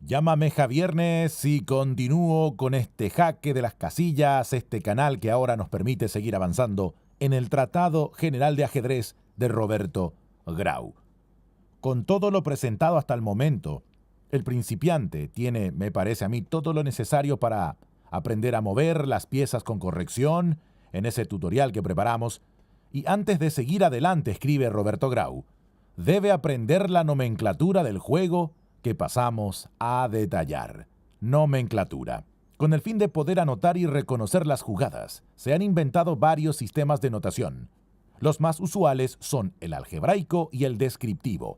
Llámame Javiernes y continúo con este jaque de las casillas, este canal que ahora nos permite seguir avanzando en el Tratado General de Ajedrez de Roberto Grau. Con todo lo presentado hasta el momento, el principiante tiene, me parece a mí, todo lo necesario para aprender a mover las piezas con corrección en ese tutorial que preparamos. Y antes de seguir adelante, escribe Roberto Grau, debe aprender la nomenclatura del juego que pasamos a detallar. Nomenclatura. Con el fin de poder anotar y reconocer las jugadas, se han inventado varios sistemas de notación. Los más usuales son el algebraico y el descriptivo.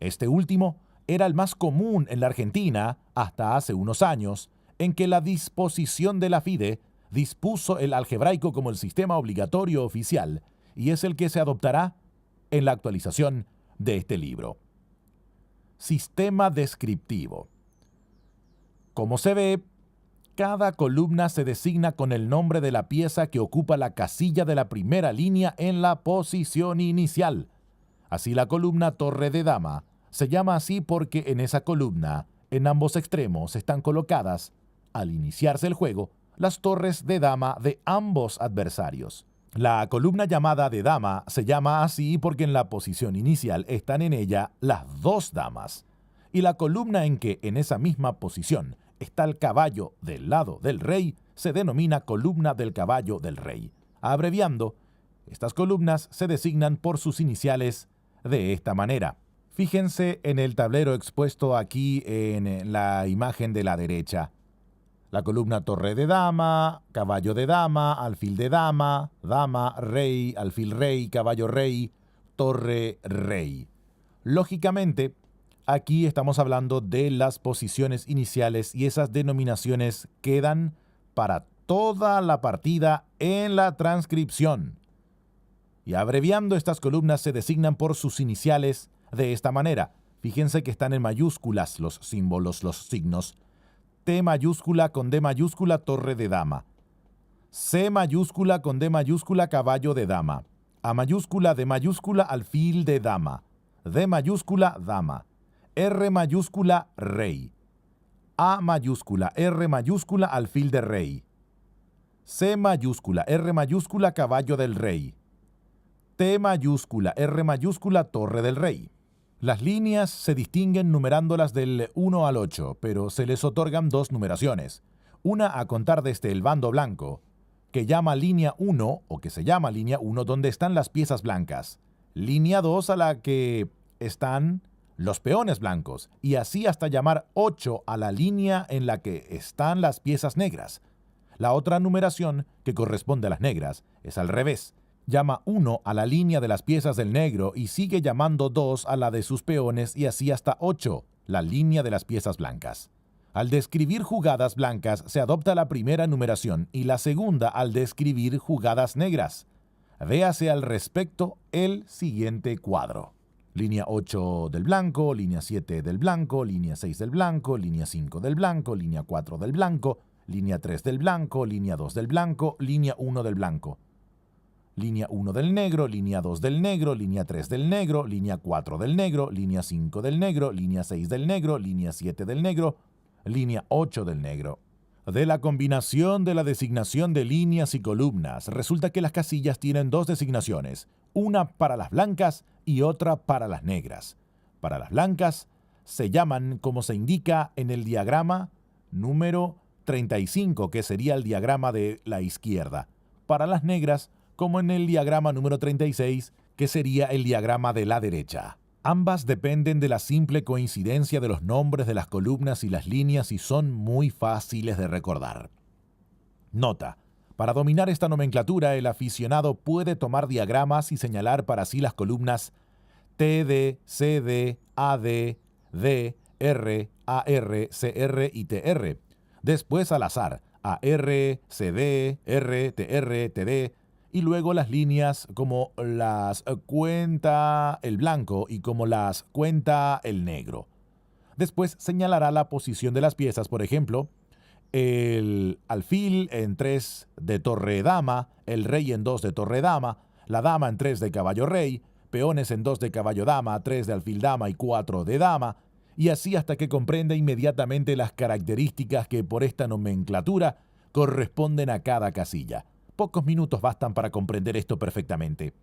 Este último era el más común en la Argentina hasta hace unos años, en que la disposición de la FIDE dispuso el algebraico como el sistema obligatorio oficial y es el que se adoptará en la actualización de este libro. Sistema descriptivo. Como se ve, cada columna se designa con el nombre de la pieza que ocupa la casilla de la primera línea en la posición inicial. Así la columna torre de dama se llama así porque en esa columna, en ambos extremos, están colocadas, al iniciarse el juego, las torres de dama de ambos adversarios. La columna llamada de dama se llama así porque en la posición inicial están en ella las dos damas. Y la columna en que en esa misma posición está el caballo del lado del rey se denomina columna del caballo del rey. Abreviando, estas columnas se designan por sus iniciales de esta manera. Fíjense en el tablero expuesto aquí en la imagen de la derecha. La columna torre de dama, caballo de dama, alfil de dama, dama, rey, alfil rey, caballo rey, torre rey. Lógicamente, aquí estamos hablando de las posiciones iniciales y esas denominaciones quedan para toda la partida en la transcripción. Y abreviando, estas columnas se designan por sus iniciales de esta manera. Fíjense que están en mayúsculas los símbolos, los signos. T mayúscula con D mayúscula, torre de dama. C mayúscula con D mayúscula, caballo de dama. A mayúscula, D mayúscula, alfil de dama. D mayúscula, dama. R mayúscula, rey. A mayúscula, R mayúscula, alfil de rey. C mayúscula, R mayúscula, caballo del rey. T mayúscula, R mayúscula, torre del rey. Las líneas se distinguen numerándolas del 1 al 8, pero se les otorgan dos numeraciones. Una a contar desde el bando blanco, que llama línea 1, o que se llama línea 1, donde están las piezas blancas. Línea 2 a la que están los peones blancos, y así hasta llamar 8 a la línea en la que están las piezas negras. La otra numeración, que corresponde a las negras, es al revés. Llama 1 a la línea de las piezas del negro y sigue llamando 2 a la de sus peones y así hasta 8, la línea de las piezas blancas. Al describir jugadas blancas se adopta la primera numeración y la segunda al describir jugadas negras. Véase al respecto el siguiente cuadro. Línea 8 del blanco, línea 7 del blanco, línea 6 del blanco, línea 5 del blanco, línea 4 del blanco, línea 3 del blanco, línea 2 del blanco, línea 1 del blanco. Línea 1 del negro, línea 2 del negro, línea 3 del negro, línea 4 del negro, línea 5 del negro, línea 6 del negro, línea 7 del negro, línea 8 del negro. De la combinación de la designación de líneas y columnas, resulta que las casillas tienen dos designaciones, una para las blancas y otra para las negras. Para las blancas se llaman, como se indica en el diagrama, número 35, que sería el diagrama de la izquierda. Para las negras, como en el diagrama número 36, que sería el diagrama de la derecha. Ambas dependen de la simple coincidencia de los nombres de las columnas y las líneas y son muy fáciles de recordar. Nota: para dominar esta nomenclatura, el aficionado puede tomar diagramas y señalar para sí las columnas TD, CD, AD, D, R, AR, CR y TR. Después al azar, AR, CD, R, TR, TD, y luego las líneas como las cuenta el blanco y como las cuenta el negro. Después señalará la posición de las piezas, por ejemplo, el alfil en 3 de torre dama, el rey en 2 de torre dama, la dama en 3 de caballo rey, peones en 2 de caballo dama, 3 de alfil dama y 4 de dama, y así hasta que comprenda inmediatamente las características que por esta nomenclatura corresponden a cada casilla. Pocos minutos bastan para comprender esto perfectamente.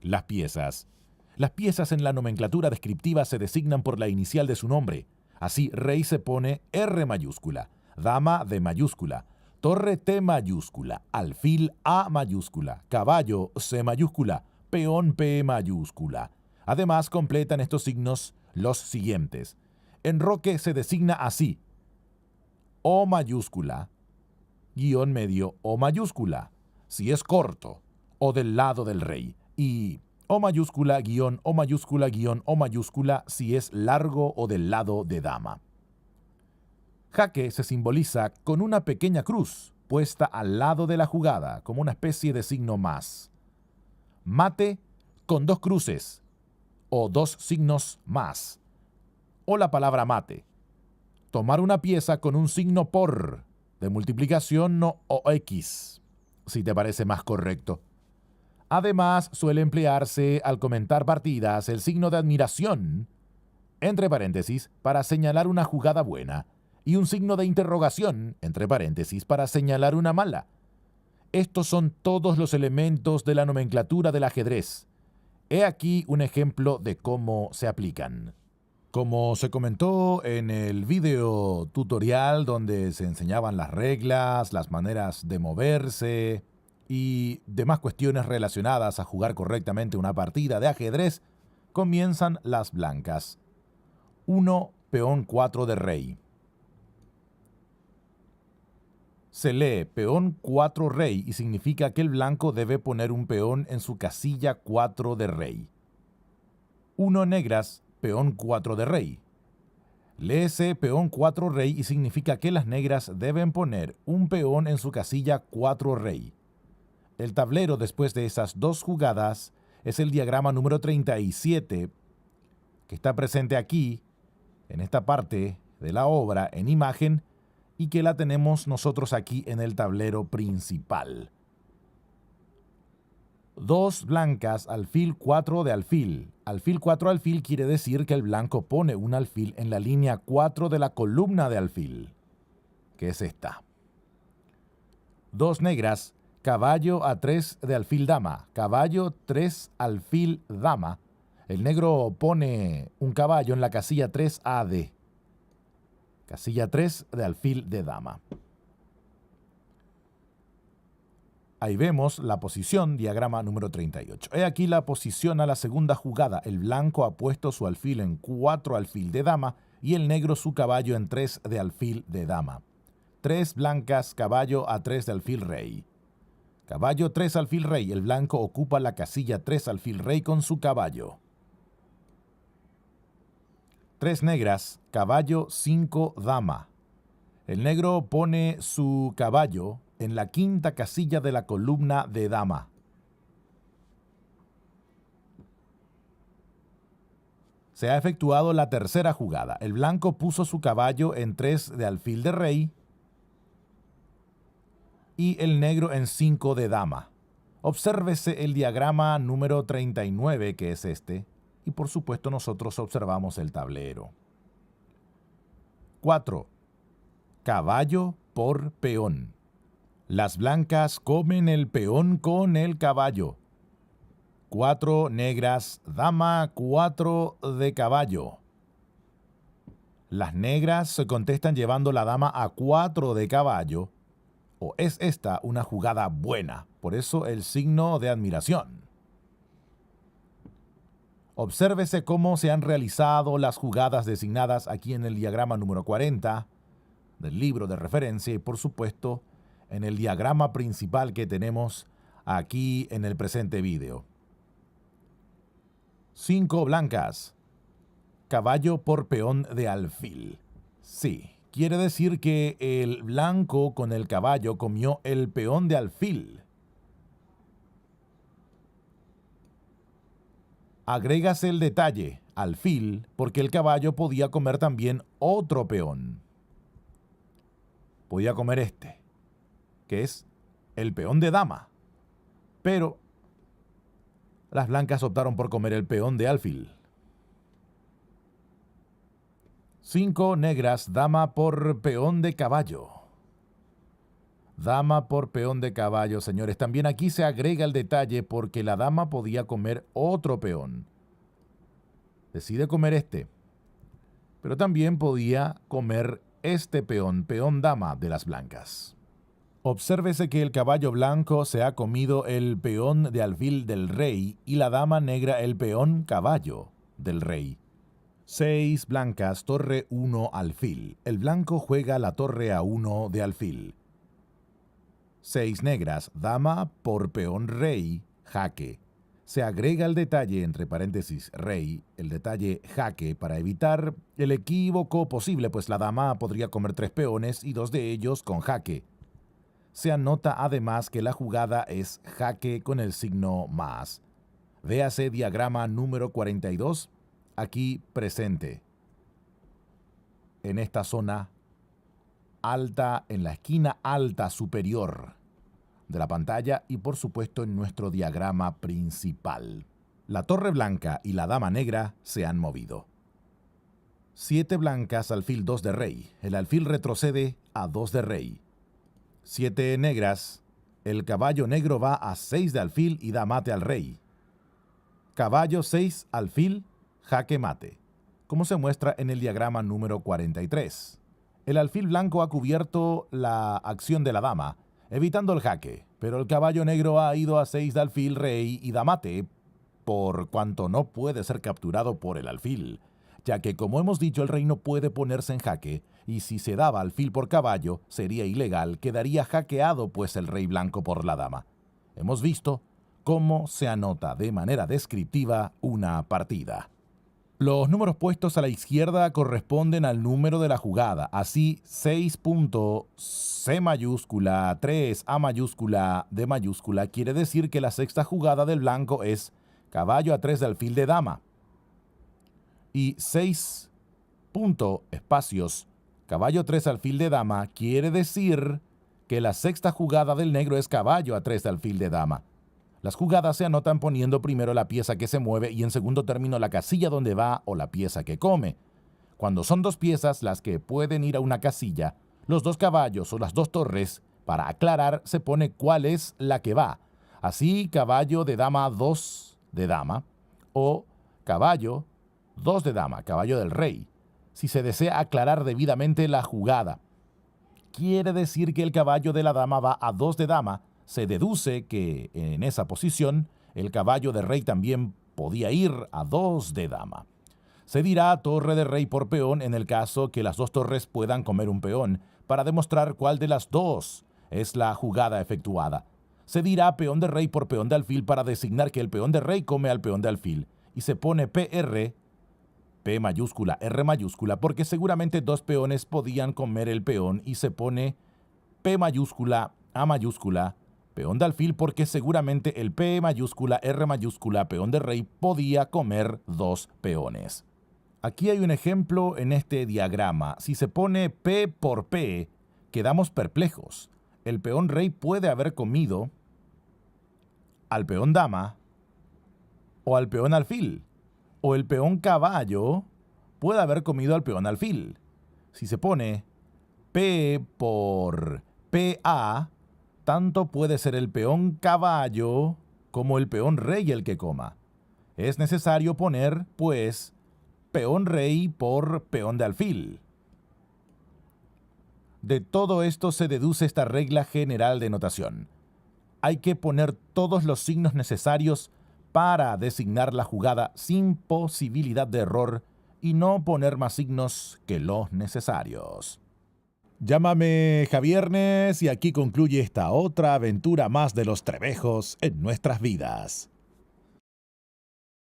Las piezas. Las piezas en la nomenclatura descriptiva se designan por la inicial de su nombre. Así, rey se pone R mayúscula, dama D mayúscula, torre T mayúscula, alfil A mayúscula, caballo C mayúscula, peón P mayúscula. Además, completan estos signos los siguientes. Enroque se designa así: O mayúscula, guión medio O mayúscula, si es corto, o del lado del rey, y O mayúscula, guión O mayúscula, guión O mayúscula, si es largo o del lado de dama. Jaque se simboliza con una pequeña cruz puesta al lado de la jugada, como una especie de signo más. Mate con dos cruces, o dos signos más. O la palabra mate. Tomar una pieza con un signo por, de multiplicación no o X, si te parece más correcto. Además, suele emplearse al comentar partidas el signo de admiración, entre paréntesis, para señalar una jugada buena, y un signo de interrogación, entre paréntesis, para señalar una mala. Estos son todos los elementos de la nomenclatura del ajedrez. He aquí un ejemplo de cómo se aplican. Como se comentó en el video tutorial donde se enseñaban las reglas, las maneras de moverse y demás cuestiones relacionadas a jugar correctamente una partida de ajedrez, comienzan las blancas. 1, peón 4 de rey. Se lee peón 4 rey y significa que el blanco debe poner un peón en su casilla 4 de rey. 1 negras, peón 4 de rey. Léese peón 4 rey y significa que las negras deben poner un peón en su casilla 4 rey. El tablero después de esas dos jugadas es el diagrama número 37, que está presente aquí, en esta parte de la obra, en imagen, y que la tenemos nosotros aquí en el tablero principal. 2 blancas, alfil 4 de alfil. Alfil 4 alfil quiere decir que el blanco pone un alfil en la línea 4 de la columna de alfil, que es esta. 2 negras, caballo a 3 de alfil dama. Caballo 3 alfil dama. El negro pone un caballo en la casilla 3 AD. Casilla 3 de alfil de dama. Ahí vemos la posición, diagrama número 38. He aquí la posición a la segunda jugada. El blanco ha puesto su alfil en 4 alfil de dama y el negro su caballo en 3 de alfil de dama. 3 blancas, caballo a 3 de alfil rey. Caballo 3 alfil rey. El blanco ocupa la casilla 3 alfil rey con su caballo. 3 negras, caballo 5 dama. El negro pone su caballo en la quinta casilla de la columna de dama. Se ha efectuado la tercera jugada. El blanco puso su caballo en 3 de alfil de rey y el negro en 5 de dama. Obsérvese el diagrama número 39, que es este, y por supuesto nosotros observamos el tablero. 4. Caballo por peón. Las blancas comen el peón con el caballo. 4 negras, dama 4 de caballo. Las negras se contestan llevando la dama a 4 de caballo. ¿O es esta una jugada buena? Por eso el signo de admiración. Obsérvese cómo se han realizado las jugadas designadas aquí en el diagrama número 40 del libro de referencia y por supuesto en el diagrama principal que tenemos aquí en el presente video. 5 blancas. Caballo por peón de alfil. Sí, quiere decir que el blanco con el caballo comió el peón de alfil. Agrégase el detalle, alfil, porque el caballo podía comer también otro peón. Podía comer este, que es el peón de dama. Pero las blancas optaron por comer el peón de alfil. 5 negras, dama por peón de caballo. Dama por peón de caballo, señores. También aquí se agrega el detalle porque la dama podía comer otro peón. Decide comer este. Pero también podía comer este peón, peón dama de las blancas. Obsérvese que el caballo blanco se ha comido el peón de alfil del rey y la dama negra el peón caballo del rey. 6 blancas, torre 1 alfil. El blanco juega la torre A1 de alfil. 6 negras, dama por peón rey, jaque. Se agrega el detalle entre paréntesis rey, el detalle jaque, para evitar el equívoco posible, pues la dama podría comer 3 peones y 2 de ellos con jaque. Se anota además que la jugada es jaque con el signo más. Véase diagrama número 42, aquí presente. En esta zona alta, en la esquina alta superior de la pantalla y por supuesto en nuestro diagrama principal. La torre blanca y la dama negra se han movido. 7 blancas, alfil 2 de rey. El alfil retrocede a 2 de rey. 7 negras, el caballo negro va a 6 de alfil y da mate al rey. Caballo 6, alfil, jaque mate, como se muestra en el diagrama número 43. El alfil blanco ha cubierto la acción de la dama, evitando el jaque, pero el caballo negro ha ido a 6 de alfil, rey y da mate, por cuanto no puede ser capturado por el alfil, ya que, como hemos dicho, el rey no puede ponerse en jaque, y si se daba alfil por caballo, sería ilegal, quedaría jaqueado pues el rey blanco por la dama. Hemos visto cómo se anota de manera descriptiva una partida. Los números puestos a la izquierda corresponden al número de la jugada, así 6.C mayúscula, 3A mayúscula, D mayúscula, quiere decir que la sexta jugada del blanco es caballo a 3 de alfil de dama. Y 6 espacios, caballo 3 alfil de dama, quiere decir que la sexta jugada del negro es caballo a 3 de alfil de dama. Las jugadas se anotan poniendo primero la pieza que se mueve y en segundo término la casilla donde va o la pieza que come. Cuando son 2 piezas las que pueden ir a una casilla, los 2 caballos o las 2 torres, para aclarar, se pone cuál es la que va. Así, caballo de dama 2 de dama o caballo 2 de dama, caballo del rey, si se desea aclarar debidamente la jugada. Quiere decir que el caballo de la dama va a 2 de dama. Se deduce que en esa posición el caballo de rey también podía ir a 2 de dama. Se dirá torre de rey por peón en el caso que las 2 torres puedan comer un peón, para demostrar cuál de las 2 es la jugada efectuada. Se dirá peón de rey por peón de alfil para designar que el peón de rey come al peón de alfil, y se pone PR, P mayúscula, R mayúscula, porque seguramente 2 peones podían comer el peón, y se pone P mayúscula, A mayúscula, peón de alfil, porque seguramente el P mayúscula, R mayúscula, peón de rey podía comer 2 peones. Aquí hay un ejemplo en este diagrama. Si se pone P por P, quedamos perplejos. El peón rey puede haber comido al peón dama o al peón alfil, o el peón caballo puede haber comido al peón alfil. Si se pone P por PA, tanto puede ser el peón caballo como el peón rey el que coma. Es necesario poner, pues, peón rey por peón de alfil. De todo esto se deduce esta regla general de notación. Hay que poner todos los signos necesarios para designar la jugada sin posibilidad de error y no poner más signos que los necesarios. Llámame Javiernes y aquí concluye esta otra aventura más de los Trevejos en nuestras vidas.